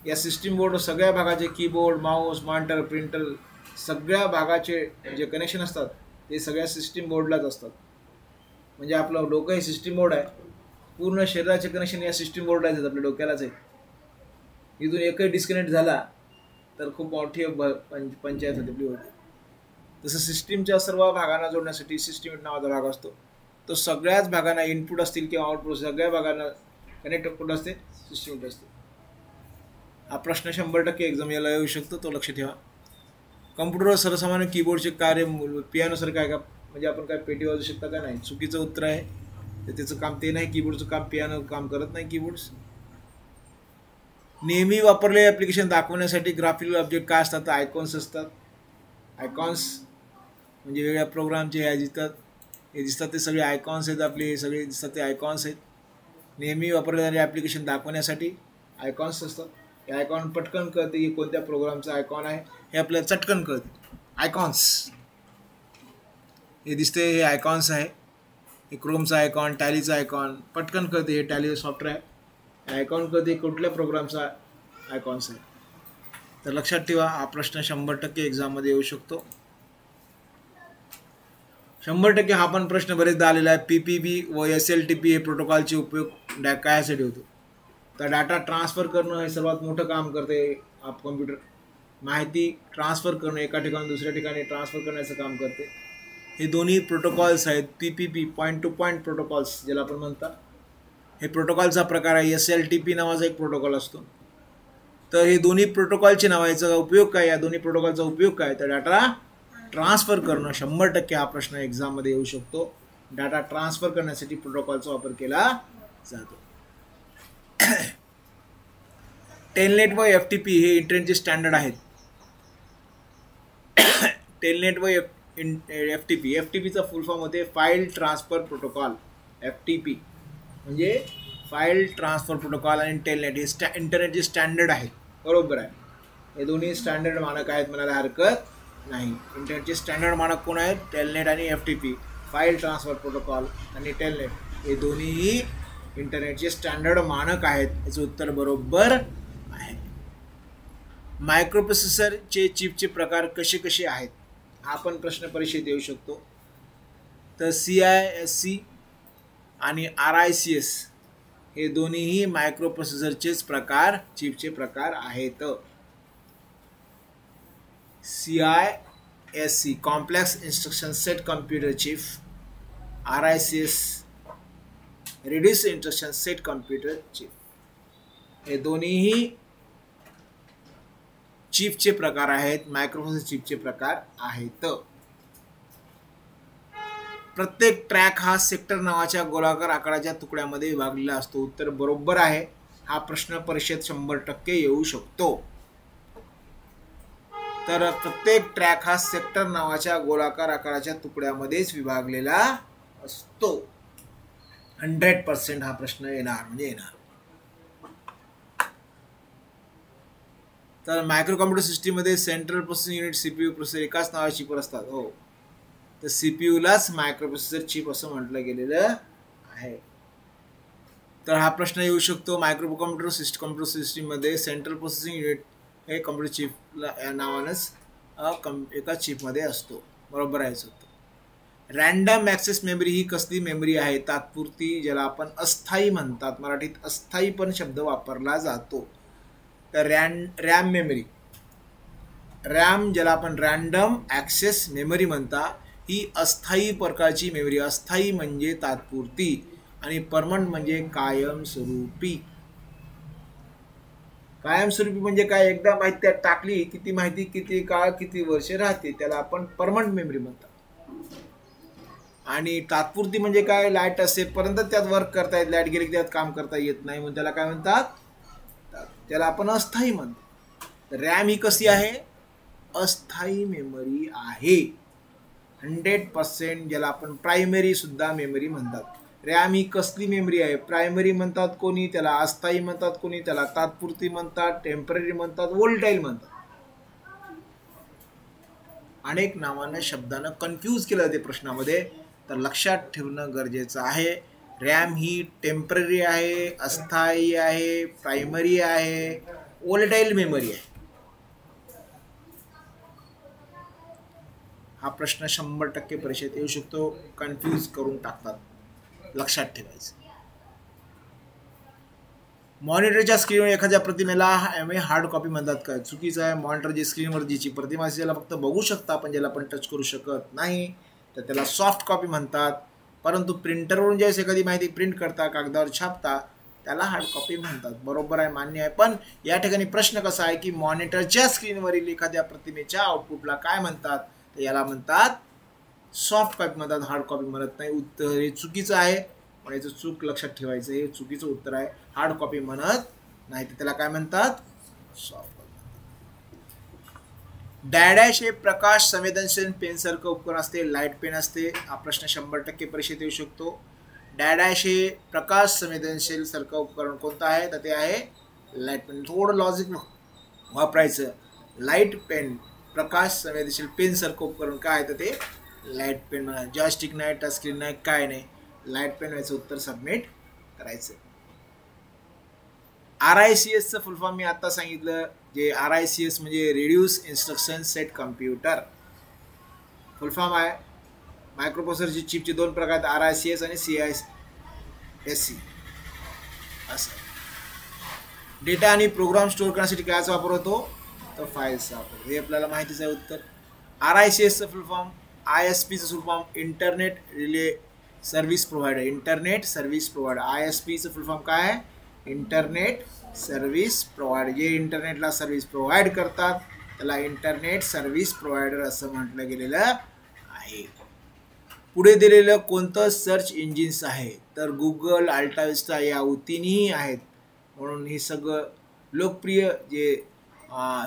या सिस्टीम बोर्ड सगळ्या भागाचे कीबोर्ड, माऊस, मॉनिटर, प्रिंटर सगळ्या भागाचे जे कनेक्शन असतात ते सगळ्या सिस्टीम बोर्डलाच असतात. म्हणजे आपलं डोकं हे सिस्टीम बोर्ड आहे. पूर्ण शरीराचे कनेक्शन या सिस्टीम बोर्डलाच आहेत, आपल्या डोक्यालाच आहे. इथून एकही डिस्कनेक्ट झाला तर खूप मोठी पंचायत होते. तसं सिस्टीमच्या सर्व भागांना जोडण्यासाठी सिस्टीम नावाचा भाग असतो. तो सगळ्याच भागांना इनपुट असतील किंवा आउटपुट सगळ्या भागांना कनेक्ट कुठं असते, सिस्टीम असते. हा प्रश्न 100% एक्झाम याला येऊ शकतो, तो लक्ष ठेवा. कम्प्युटरवर सर्वसामान्य कीबोर्डचे कार्य पियानोसारखं आहे का? म्हणजे आपण काय पेटी वाजवू शकता का? नाही. चुकीचं उत्तर आहे. तर त्याचं काम ते नाही. कीबोर्डचं काम पियानो काम करत नाही कीबोर्ड्स. नेहमी वापरलेले ॲप्लिकेशन दाखवण्यासाठी ग्राफिकल ऑब्जेक्ट काय असतात? तर आयकॉन्स असतात. आयकॉन्स म्हणजे वेगळ्या प्रोग्रामचे हे दिसतात ते सगळे आयकॉन्स आहेत. आपले हे सगळे दिसतात ते आयकॉन्स आहेत. नेहमी वापरले जाणारे ॲप्लिकेशन दाखवण्यासाठी आयकॉन्स असतात. हे आयकॉन पटकन कळते की कोणत्या प्रोग्रामचा आयकॉन आहे हे आपल्याला चटकन कळते. आयकॉन्स हे दिसते, हे आयकॉन्स आहे. हे क्रोमचा आयकॉन, टॅलीचा आयकॉन पटकन कळते. हे टॅली सॉफ्टवेअर आहे. आयकॉन कधी कुठल्या प्रोग्रामचा आयकॉन्स आहे. तर लक्षात ठेवा, हा प्रश्न 100% एक्झाममध्ये येऊ शकतो. 100% हा पण प्रश्न बरेचदा आलेला आहे. PPP व SLTP हे प्रोटोकॉलचे उपयोग कायसाठी होतो? तर डाटा ट्रान्सफर करणं हे सर्वात मोठं काम करते कम्प्युटर. माहिती ट्रान्सफर करणं, एका ठिकाणी दुसऱ्या ठिकाणी ट्रान्सफर करण्याचं काम करते. हे दोन्ही प्रोटोकॉल्स आहेत. PPP point two point protocols ज्याला आपण म्हणतात, हे प्रोटोकॉलचा प्रकार आहे. SLTP नावाचा एक प्रोटोकॉल असतो. तर हे दोन्ही प्रोटोकॉलचे नावाचा उपयोग काय? या दोन्ही प्रोटोकॉलचा उपयोग काय? तर डाटा ट्रान्सफर करणं. 100% हा प्रश्न एक्झाममध्ये येऊ शकतो. डाटा ट्रान्सफर करण्यासाठी प्रोटोकॉलचा वापर केला जातो. टेलनेट व FTP हे इंटरनेटचे स्टँडर्ड आहेत. टेलनेट व FTP. FTPचा फुल फॉर्म होते फाईल ट्रान्सफर प्रोटोकॉल. FTP म्हणजे फाईल ट्रान्सफर प्रोटोकॉल आणि टेलनेट हे इंटरनेटचे स्टँडर्ड आहेत. बरोबर आहे. हे दोन्ही स्टँडर्ड मानक आहेत म्हणायला हरकत नाही. इंटरनेटचे स्टँडर्ड मानक कोण आहेत? टेलनेट आणि FTP. फाईल ट्रान्सफर प्रोटोकॉल आणि टेलनेट हे दोन्ही इंटरनेटचे स्टँडर्ड मानक आहेत. याचं उत्तर बरोबर आहे. मायक्रोप्रोसेसरचे चिपचे प्रकार कसे कसे आहेत? हा पण प्रश्न परीक्षेत येऊ शकतो. तर CISC आणि RISC हे दोन्हीही मायक्रोप्रोसेसरचेच प्रकार, चिपचे प्रकार आहेत. CISC complex instruction set computer chip, RISC reduce instruction set computer chip. हे दोन्हीही चिपचे प्रकार आहेत, मायक्रोप्रोसेसर चिपचे प्रकार आहेत. प्रत्येक ट्रॅक हा सेक्टर नावाच्या गोलाकार आकाराच्या तुकड्यामध्ये विभागलेला असतो. उत्तर बरोबर आहे. हा प्रश्न परीक्षेत 100% येऊ शकतो. तर प्रत्येक ट्रॅक हा सेक्टर नावाच्या गोलाकार आकाराच्या तुकड्यामध्येच विभागलेला असतो. 100% हा प्रश्न येणार म्हणजे येणार. तर मायक्रो कॉम्प्युटर सिस्टीममध्ये central processing unit CPU processor एकाच नावाच्या चिपवर असतात. हो, तर CPUलाच मायक्रोप्रोसेसर चिप असं म्हटलं गेलेलं आहे. तर हा प्रश्न येऊ शकतो. मायक्रो कॉम्प्युटर सिस्टीममध्ये सेंट्रल प्रोसेसिंग युनिट हे कॉम्प्युटर चिपला या नावानंच एका चिपमध्ये असतो. बरोबर आहे. रॅन्डम ॲक्सेस मेमरी ही कसली मेमरी आहे? तात्पुरती, ज्याला आपण अस्थायी म्हणतात. मराठीत अस्थायी पण शब्द वापरला जातो. तर रॅम मेमरी, रॅम ज्याला आपण रॅन्डम ॲक्सेस मेमरी म्हणता, ही अस्थायी प्रकारची मेमरी. अस्थायी म्हणजे तात्पुरती आणि परमनंट म्हणजे कायमस्वरूपी. कायमस्वरूपी म्हणजे काय? एकदा माहिती त्यात टाकली की ती माहिती किती काळ, किती वर्षे राहते, त्याला आपण परमनंट मेमरी म्हणतात. आणि तात्पुरती म्हणजे काय? लाईट असेपर्यंत त्यात वर्क करता येत, लाईट गेली की त्यात काम करता येत नाही, म्हणून त्याला काय म्हणतात? त्याला आपण अस्थायी म्हणतो. रॅम ही कशी आहे? अस्थायी मेमरी आहे. 100%, ज्याला आपण प्रायमरी सुद्धा मेमरी म्हणतात. रॅम ही कसली मेमरी आहे? प्रायमरी म्हणतात कोणी, त्याला अस्थायी म्हणतात कोणी, त्याला तात्पुरती म्हणतात, टेम्पररी म्हणतात, वोलटाईल म्हणतात. अनेक नावानं शब्दानं कन्फ्यूज केलं जाते प्रश्नामध्ये. तर लक्षात ठेवणं गरजेचं आहे. रॅम ही टेम्पररी आहे, अस्थायी आहे, प्रायमरी आहे, वोलटाईल मेमरी आहे. हा प्रश्न 100% परीक्षेत येऊ शकतो. कन्फ्यूज करून टाकतात, लक्षात ठेवायचं. मॉनिटरच्या स्क्रीनवर एखाद्या प्रतिमेला हार्ड कॉपी म्हणतात का? चुकीचं आहे. मॉनिटर जी स्क्रीनवर जीची प्रतिमा असते त्याला फक्त बघू शकता, पण ज्याला आपण टच करू शकत नाही, तर त्याला सॉफ्ट कॉपी म्हणतात. परंतु प्रिंटरवरून ज्यावेळेस एखादी माहिती प्रिंट करता, कागदावर छापता, त्याला हार्ड कॉपी म्हणतात. बरोबर आहे, मान्य आहे. पण या ठिकाणी प्रश्न कसा आहे की मॉनिटरच्या स्क्रीनवरील एखाद्या प्रतिमेच्या आउटपुटला काय म्हणतात? तर याला म्हणतात सॉफ्ट कॉपी म्हणतात, हार्ड कॉपी म्हणत नाही. उत्तर हे चुकीचं आहे. पण याचं चूक लक्षात ठेवायचं, हे चुकीचं उत्तर आहे. हार्ड कॉपी म्हणत नाही, तर त्याला काय म्हणतात? Soft copy. डॅडॅश हे प्रकाश संवेदनशील पेनसारखं उपकरण असते, लाईट पेन असते. हा प्रश्न 100% परीक्षेत येऊ शकतो. डॅडॅश हे प्रकाश संवेदनशील सारखं उपकरण कोणतं आहे? तर ते आहे लाईट पेन. थोडं लॉजिक वापरायचं. लाईट पेन प्रकाश संवेदनशील पेनसारखं उपकरण काय आहे? तर ते लाईट पेन म्हणा. जॉयस्टिक नाही, टच स्क्रीन नाही, काय नाही, लाईट पेन व्हायचं उत्तर सबमिट करायचं. RICSचं फुल फॉर्म मी आता सांगितलं. जे RICS म्हणजे रिड्यूस इन्स्ट्रक्शन सेट कम्प्युटर फुल फॉर्म आहे. मायक्रोप्रोसेसरची चिपचे 2 प्रकार आहेत, RICS आणि CISC. असं डेटा आणि प्रोग्राम स्टोअर करण्यासाठी कायचा वापर होतो? तर फाईल्सचा वापर. हे आपल्याला माहितीच आहे उत्तर. RICSचं फुल फॉर्म, ISPचं full form internet relay service provider. Internet service provider. ISPचं फुल फॉर्म काय आहे? Internet service provider. जे इंटरनेटला सर्व्हिस प्रोव्हाइड करतात त्याला इंटरनेट सर्व्हिस प्रोव्हायडर असं म्हटलं गेलेलं आहे. पुढे दिलेलं कोणतं सर्च इंजिन्स आहे? तर गुगल, अल्टाविस्टा या तिन्ही आहेत. म्हणून हे सगळं लोकप्रिय जे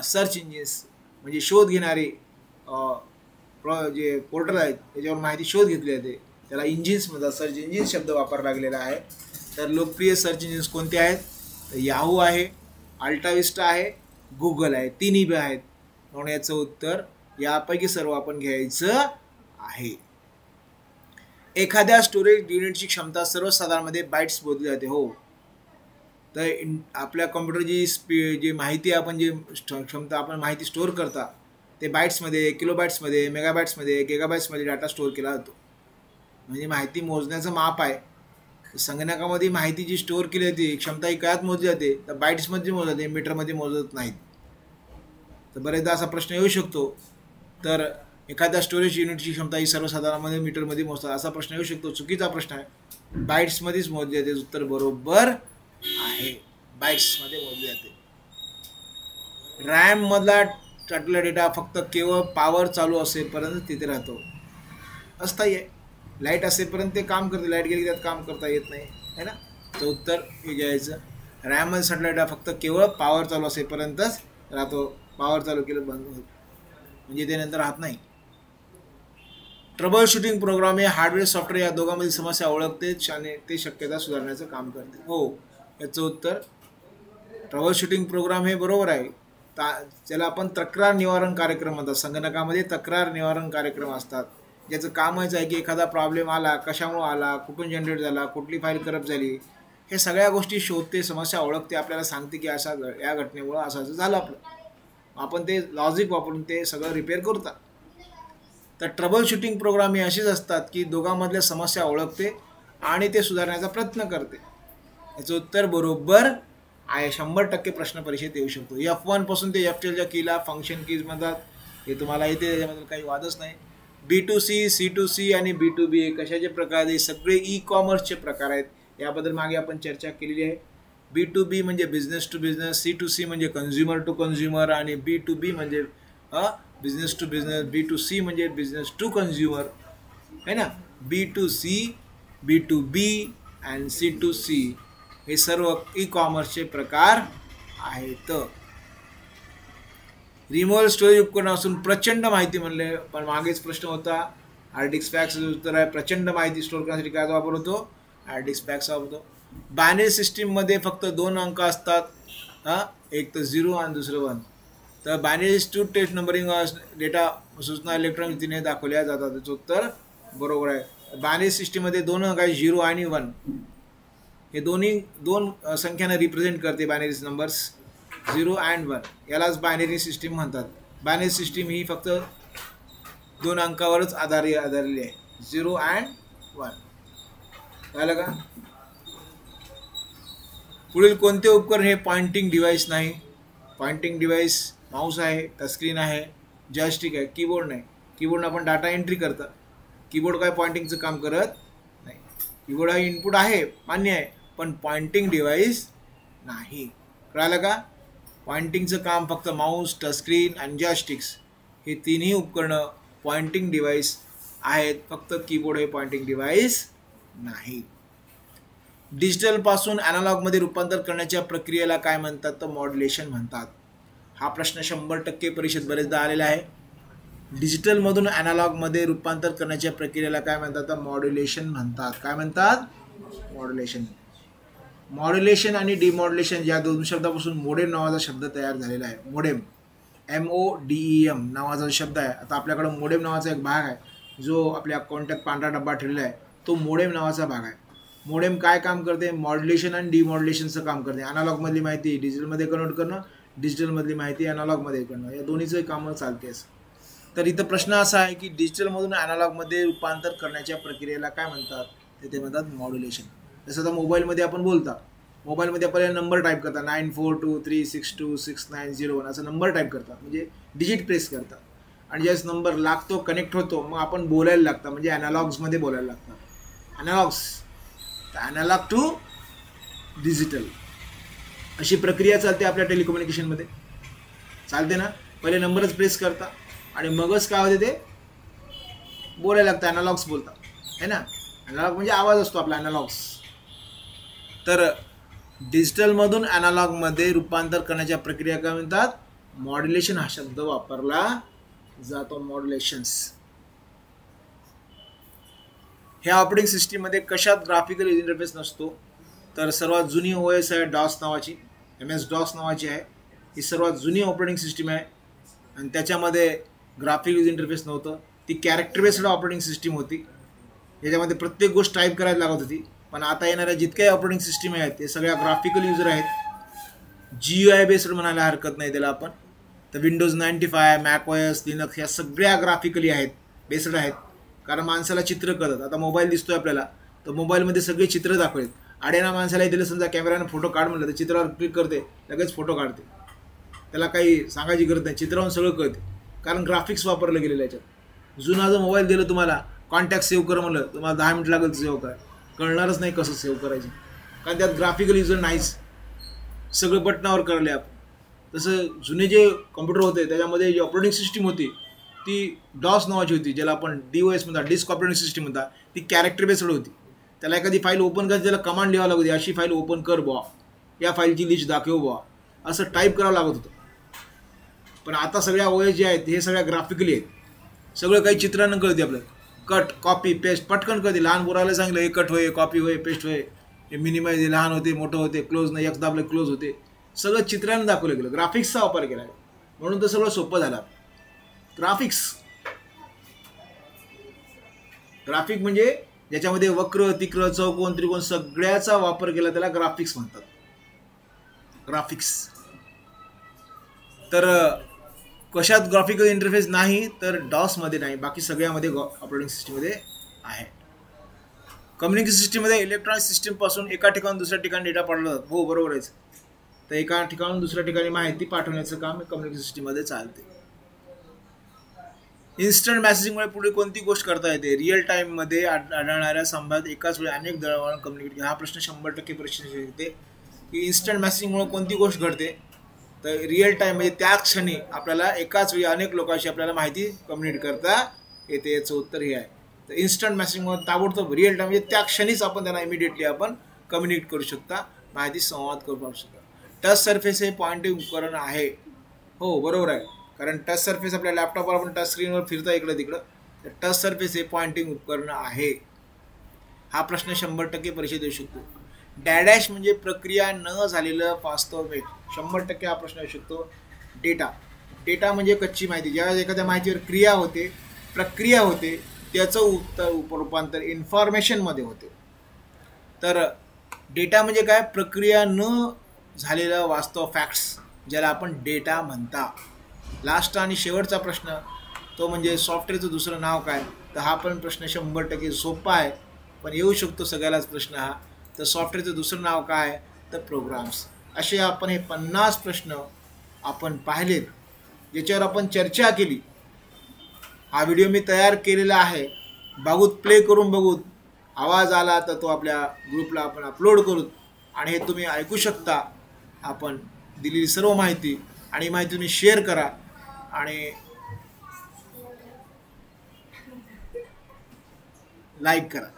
सर्च इंजिन्स म्हणजे शोध घेणारे जे पोर्टल आहेत त्याच्यावर माहिती शोध घेतली जाते, त्याला इंजिन्स म्हणतात. सर्च इंजिन शब्द वापरला गेलेला आहे. तर लोकप्रिय सर्च इंजिन्स कोणते आहेत? तर याहू आहे, अल्टाविस्टा आहे, गुगल आहे. तिन्ही बी आहेत. म्हणून याचं उत्तर यापैकी सर्व आपण घ्यायचं आहे. एखाद्या स्टोरेज युनिटची क्षमता सर्वसाधारणमध्ये बाईट्स मोजली जाते. हो, तर आपल्या कॉम्प्युटरची जी माहिती आपण जी क्षमता आपण माहिती स्टोअर करता ते बाईट्समध्ये, किलोबाईट्समध्ये, मेगाबाईट्समध्ये, गिगाबाईट्समध्ये डाटा स्टोअर केला जातो. म्हणजे माहिती मोजण्याचं माप आहे. संगणकामध्ये माहिती जी स्टोअर केली जाते क्षमता ही कायात मोजली जाते, तर बाईट्समध्ये मोजली जाते, मीटरमध्ये मोजत नाहीत. तर बरेचदा असा प्रश्न येऊ शकतो. तर एखाद्या स्टोरेज युनिटची क्षमता ही सर्वसाधारणमध्ये मीटरमध्ये मोजतात असा प्रश्न येऊ शकतो. चुकीचा प्रश्न आहे. बाईट्समध्येच मोजली जाते. उत्तर बरोबर आहे, बाईट्समध्ये मोजली जाते. रॅम मधला टाकलेला डेटा फक्त केवळ पॉवर चालू असेपर्यंत तिथे राहतो. अस्थायी आहे. लाईट असेपर्यंत ते काम करते, लाईट गेली त्यात काम करता येत नाही, है ना. तर उत्तर हे घ्यायचं. रॅममध्ये साठलेला डेटा फक्त केवळ पॉवर चालू असेपर्यंतच राहतो. पॉवर चालू केलं बंद होत म्हणजे ते नंतर राहत नाही. ट्रबल शूटिंग प्रोग्राम हे हार्डवेअर सॉफ्टवेअर या दोघांमधील समस्या ओळखते आणि ते शक्यता सुधारण्याचं काम करते. हो, याचं उत्तर ट्रबल शूटिंग प्रोग्राम हे बरोबर आहे. ज्याला आपण तक्रार निवारण कार्यक्रम म्हणतात. संगणकामध्ये तक्रार निवारण कार्यक्रम असतात ज्याचं कामच आहे की एखादा प्रॉब्लेम आला, कशामुळे आला, कुठून जनरेट झाला, कुठली फाईल करप्ट झाली, हे सगळ्या गोष्टी शोधते, समस्या ओळखते, आपल्याला सांगते की अशा या घटनेमुळं असं असं झालं आपलं. आपण ते लॉजिक वापरून ते सगळं रिपेअर करतात. तर ट्रबल शूटिंग प्रोग्राम हे असेच असतात की दोघांमधल्या समस्या ओळखते आणि ते सुधारण्याचा प्रयत्न करते. याचं उत्तर बरोबर आहे. 100% प्रश्न परीक्षेत येऊ शकतो. F1 पासून ते F12च्या कीला फंक्शन कीज म्हणतात. हे तुम्हाला येते, त्याच्याबद्दल काही वादच नाही. B2C, C2C आणि B2B हे कशाचे प्रकार आहेत? सगळे ई कॉमर्सचे प्रकार आहेत. याबद्दल मागे आपण चर्चा केलेली आहे. B2B म्हणजे बिझनेस टू बिझनेस, C2C म्हणजे कन्झ्युमर टू कन्झ्युमर आणि B2B म्हणजे बिझनेस टू बिझनेस, B2C म्हणजे बिझनेस टू कन्झ्युमर, है ना. B2C, B2B आणि C2C हे सर्व ई कॉमर्सचे प्रकार आहेत. रिमोव्हल स्टोरेज उपकरण असून प्रचंड माहिती म्हणले, पण मागेच प्रश्न होता हार्ड डिस्क फॅक्सचं उत्तर आहे प्रचंड माहिती स्टोअर करण्यासाठी काय वापर होतो? हार्ड डिस्क पॅक साफ होतो. बायनरी सिस्टीममध्ये फक्त 2 अंक असतात, हां, एक तर 0 आणि दुसरं 1. तर बायनरी टू टेस्ट नंबरिंग डेटा सूचना इलेक्ट्रॉनिक रीतीने दाखवल्या जातात. त्याचं उत्तर बरोबर आहे. बायनरी सिस्टीममध्ये 2 अंक आहे, 0 आणि 1. हे दोन्ही 2 संख्यांना रिप्रेझेंट करते बायनरी नंबर्स, 0 अँड 1. यालाच बायनरी सिस्टीम म्हणतात. बायनरी सिस्टीम ही फक्त 2 अंकावरच आधारलेली आहे, 0 अँड 1. कळलं का? पुढील कोणते उपकरण हे पॉइंटिंग डिव्हाइस नाही? पॉइंटिंग डिव्हाइस माऊस आहे, टचस्क्रीन आहे, जॉयस्टिक आहे, कीबोर्ड नाही. कीबोर्ड आपण डाटा एंट्री करता. कीबोर्ड काय पॉइंटिंगचं काम करत नाही. कीबोर्ड हा इनपुट आहे, मान्य आहे, पण पॉइंटिंग डिव्हाइस नाही. कळालं का? पॉइंटिंगचं काम फक्त माऊस, टचस्क्रीन आणि जॉयस्टिक्स हे तिन्ही उपकरणं पॉइंटिंग डिव्हाइस आहेत. फक्त कीबोर्ड हे पॉइंटिंग डिव्हाइस नाही. डिजिटलपासून ॲनालॉगमध्ये रूपांतर करण्याच्या प्रक्रियेला काय म्हणतात? तर मॉड्युलेशन म्हणतात. हा प्रश्न 100% परीक्षेत बरेचदा आलेला आहे. डिजिटलमधून ॲनालॉगमध्ये रूपांतर करण्याच्या प्रक्रियेला काय म्हणतात? तर मॉड्युलेशन म्हणतात. काय म्हणतात? मॉड्युलेशन. मॉड्युलेशन आणि डिमॉड्युलेशन या 2 शब्दापासून मोडेम नावाचा शब्द तयार झालेला आहे. मोडेम, MODEM नावाचा शब्द आहे. आता आपल्याकडे मोडेम नावाचा एक भाग आहे जो आपल्या कोणत्यात पांढरा डब्बा ठेवलेला आहे, तो मोडेम नावाचा भाग आहे. मोडेम काय काम करते? मॉड्युलेशन आणि डिमॉड्युलेशनचं काम करते. ॲनालॉगमधली माहिती डिजिटलमध्ये कन्वर्ट करणं, डिजिटलमधली माहिती ॲनालॉगमध्ये करणं, या दोन्हीचं कामं चालते असं. तर इथं प्रश्न असा आहे की डिजिटलमधून ॲनालॉगमध्ये रूपांतर करण्याच्या प्रक्रियेला काय म्हणतात? ते म्हणतात मॉड्युलेशन. जसं आता मोबाईलमध्ये आपण बोलता, मोबाईलमध्ये आपल्याला नंबर टाईप करता, 9423626901 असा नंबर टाईप करतात, म्हणजे डिजिट प्रेस करतात. आणि ज्यावेळेस नंबर लागतो, कनेक्ट होतो, मग आपण बोलायला लागतं, म्हणजे ॲनालॉग्समध्ये बोलायला लागतं. ॲनालॉग्स, ॲनालॉग टू डिजिटल अशी प्रक्रिया चालते आपल्या टेलिकम्युनिकेशनमध्ये. चालते ना? पहिले नंबरच प्रेस करता आणि मगच काय होते, ते बोलायला लागतं, ॲनालॉग्स बोलतात, है ना? ॲनालॉग म्हणजे आवाज असतो आपला, ॲनालॉग्स. तर डिजिटलमधून ॲनालॉगमध्ये रूपांतर करण्याच्या प्रक्रिया काय म्हणतात? मॉड्युलेशन हा शब्द वापरला जातो. मॉड्युलेशन्स. ह्या ऑपरेटिंग सिस्टीममध्ये कशात ग्राफिकल इंटरफेस नसतो? तर सर्वात जुनी OS आहे डॉस नावाची, MS-DOS नावाची आहे. ही सर्वात जुनी ऑपरेटिंग सिस्टीम आहे आणि त्याच्यामध्ये ग्राफिकल यूज इंटरफेस नव्हतं. ती कॅरेक्टर बेस्ड ऑपरेटिंग सिस्टीम होती. याच्यामध्ये प्रत्येक गोष्ट टाईप करायला लागत होती. पण आता येणाऱ्या जितक्याही ऑपरेटिंग सिस्टीम आहेत ते सगळ्या ग्राफिकल युजर आहेत. GUI बेस्ड म्हणायला हरकत नाही त्याला आपण. तर विंडोज 95, macOS, लिनक्स ह्या सगळ्या ग्राफिकली आहेत, बेस्ड आहेत. कारण माणसाला चित्र कळतात. आता मोबाईल दिसतोय आपल्याला, तर मोबाईलमध्ये सगळे चित्र दाखवलेत. आड्याना माणसाला दिलं, समजा कॅमेराने फोटो काढ म्हणलं तर चित्रावर क्लिक करते, लगेच फोटो काढते. त्याला काही सांगायची गरज नाही, चित्रावरून सगळं कळते, कारण ग्राफिक्स वापरलं गेलेलं याच्यात. जुना जो मोबाईल दिलं तुम्हाला, कॉन्टॅक्ट सेव्ह कर म्हणलं, तुम्हाला 10 मिनिट लागेल सेव्ह कर, कळणारच नाही कसं सेव्ह करायचं, कारण त्यात ग्राफिकल युजर नाहीच, सगळं बटनावर करले आपण. तसं जुने जे कॉम्प्युटर होते त्याच्यामध्ये जी ऑपरेटिंग सिस्टीम होती ती डॉस नावाची होती, ज्याला आपण DOS म्हणतात, डिस्क ऑपरेटिंग सिस्टीम म्हणतात. ती कॅरेक्टर बेस्ड होती. त्याला एखादी फाईल ओपन करायची, त्याला कमांड लिहावं लागत होती, अशी फाईल ओपन कर बुवा, या फाईलची लिस्ट दाखव बुवा, असं टाईप करावं लागत होतं. पण आता सगळ्या OS जे आहेत हे सगळ्या ग्राफिकली आहेत. सगळं काही चित्रानं कळते आपल्याला. कट, कॉपी, पेस्ट पटकन कळते. लहान पोराला सांगितलं हे कट होय, कॉपी होय, पेस्ट होय, हे मिनिमाइज, लहान होते, मोठं होते, क्लोज नाही, एक दाबले क्लोज होते, सगळं चित्रानं दाखवलं गेलं. ग्राफिक्सचा वापर केला आहे, म्हणून तर सगळं सोपं झालं. ग्राफिक म्हणजे ज्याच्यामध्ये वक्र, तिक्र, चौकोन, त्रिकोण सगळ्याचा वापर केला, त्याला ग्राफिक्स म्हणतात. ग्राफिक्स. तर कशात ग्राफिकल इंटरफेस नाही? तर डॉसमध्ये नाही, बाकी सगळ्यामध्ये ऑपरेटिंग सिस्टीममध्ये आहे. कम्युनिकेशन सिस्टीममध्ये इलेक्ट्रॉनिक सिस्टीमपासून एका ठिकाणून दुसऱ्या ठिकाणी डेटा पाठवला जातो. हो, बरोबर आहे. तर एका ठिकाणून दुसऱ्या ठिकाणी माहिती पाठवण्याचं काम कम्युनिकेशन सिस्टीममध्ये चालते. इन्स्टंट मेसेजिंगमुळे पुढे कोणती गोष्ट करता येते? रिअल टाईममध्ये आढळणाऱ्या संवाद एकाच वेळी अनेक दळणवळण कम्युनिकेट. हा प्रश्न 100% परीक्षेत येते की इन्स्टंट मेसेजिंगमुळे कोणती गोष्ट घडते? तर रिअल टाईम म्हणजे त्या क्षणी आपल्याला एकाच वेळी अनेक लोकांशी आपल्याला माहिती कम्युनिकेट करता येते. याचं उत्तर हे आहे. तर इन्स्टंट मेसेजिंगमुळे ताबडतोब रिअल टाईम म्हणजे त्या क्षणीच आपण त्यांना इमिडिएटली आपण कम्युनिकेट करू शकता, माहिती संवाद करू शकता. टच सरफेस हे पॉइंटिंग उपकरण आहे. हो, बरोबर आहे, कारण टच सरफेस आपल्या लॅपटॉपवर आपण टच स्क्रीनवर फिरता इकडं तिकडं, तर टच सरफेस हे पॉइंटिंग उपकरण आहे. हा प्रश्न 100% परीक्षेत येऊ शकतो. डॅडॅश म्हणजे प्रक्रिया न झालेलं वास्तव वेळ, 100% हा प्रश्न येऊ शकतो. डेटा, डेटा म्हणजे कच्ची माहिती. ज्यावेळेस एखाद्या माहितीवर क्रिया होते, प्रक्रिया होते, त्याचं रूपांतर इन्फॉर्मेशनमध्ये होते. तर डेटा म्हणजे काय? प्रक्रिया न झालेलं वास्तव, फॅक्ट्स, ज्याला आपण डेटा म्हणता. लास्ट आणि शेवटचा प्रश्न तो म्हणजे सॉफ्टवेअरचं दुसरं नाव काय? तर हा पण प्रश्न 100% सोपा आहे, पण येऊ शकतो सगळ्यालाच प्रश्न हा. तर सॉफ्टवेअरचं दुसरं नाव काय? तर प्रोग्राम्स. असे आपण हे 50 प्रश्न आपण पाहिलेत, ज्याच्यावर आपण चर्चा केली. हा व्हिडिओ मी तयार केलेला आहे, बघूत, प्ले करून बघूत. आवाज आला तर तो आपल्या ग्रुपला आपण अपलोड करू आणि हे तुम्ही ऐकू शकता. आपण दिलेली सर्व माहिती आणि माहिती तुम्ही शेअर करा आणि लाईक करा.